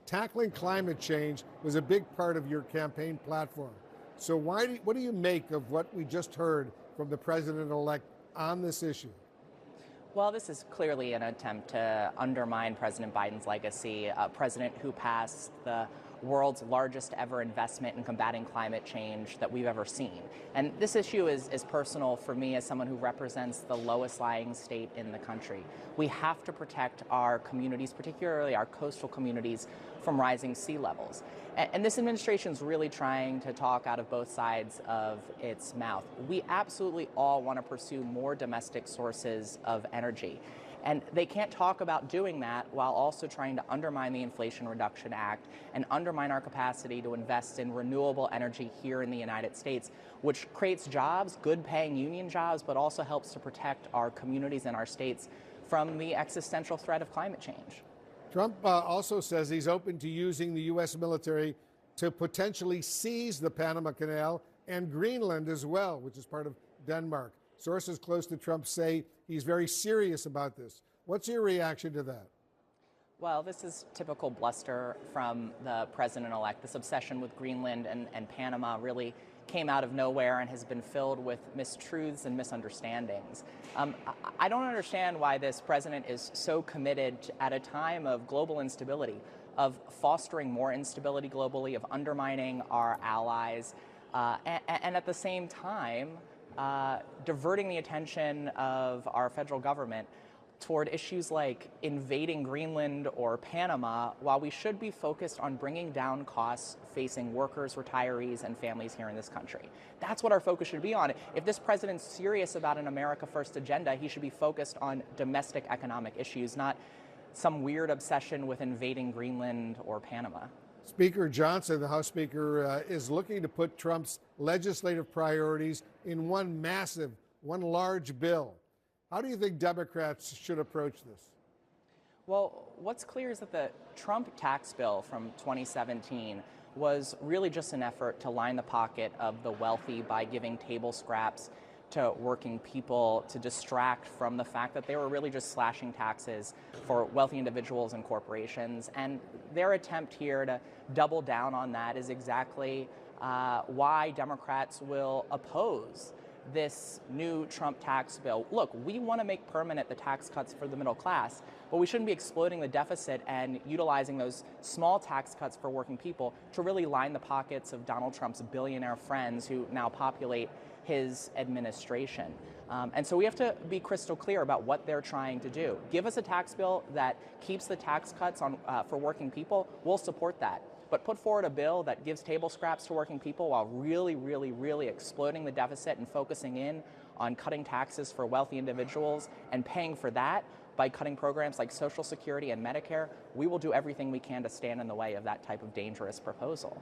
tackling climate change was a big part of your campaign platform. So what do you make of what we just heard from the president-elect on this issue? Well, this is clearly an attempt to undermine President Biden's legacy, a president who passed the world's largest ever investment in combating climate change that we've ever seen. And this issue is personal for me as someone who represents the lowest lying state in the country. We have to protect our communities, particularly our coastal communities, from rising sea levels. And this administration is really trying to talk out of both sides of its mouth. We absolutely all want to pursue more domestic sources of energy. And they can't talk about doing that while also trying to undermine the Inflation Reduction Act and undermine our capacity to invest in renewable energy here in the United States, which creates jobs, good paying union jobs, but also helps to protect our communities and our states from the existential threat of climate change. Trump also says he's open to using the U.S. military to potentially seize the Panama Canal and Greenland as well, which is part of Denmark. Sources close to Trump say he's very serious about this. What's your reaction to that? Well, this is typical bluster from the president-elect. This obsession with Greenland and Panama really came out of nowhere and has been filled with mistruths and misunderstandings. I don't understand why this president is so committed at a time of global instability, of fostering more instability globally, of undermining our allies, and at the same time, diverting the attention of our federal government toward issues like invading Greenland or Panama, while we should be focused on bringing down costs facing workers, retirees, and families here in this country. That's what our focus should be on. If this president's serious about an America First agenda, he should be focused on domestic economic issues, not some weird obsession with invading Greenland or Panama. Speaker Johnson, the House Speaker, is looking to put Trump's legislative priorities in one large bill. How do you think Democrats should approach this? Well, what's clear is that the Trump tax bill from 2017 was really just an effort to line the pocket of the wealthy by giving table scraps to working people to distract from the fact that they were really just slashing taxes for wealthy individuals and corporations. And their attempt here to double down on that is exactly why Democrats will oppose this new Trump tax bill. Look, we want to make permanent the tax cuts for the middle class, but we shouldn't be exploiting the deficit and utilizing those small tax cuts for working people to really line the pockets of Donald Trump's billionaire friends who now populate his administration. And so we have to be crystal clear about what they're trying to do. Give us a tax bill that keeps the tax cuts on for working people. We'll support that. But put forward a bill that gives table scraps to working people while really exploiting the deficit and focusing in on cutting taxes for wealthy individuals and paying for that by cutting programs like Social Security and Medicare. We will do everything we can to stand in the way of that type of dangerous proposal.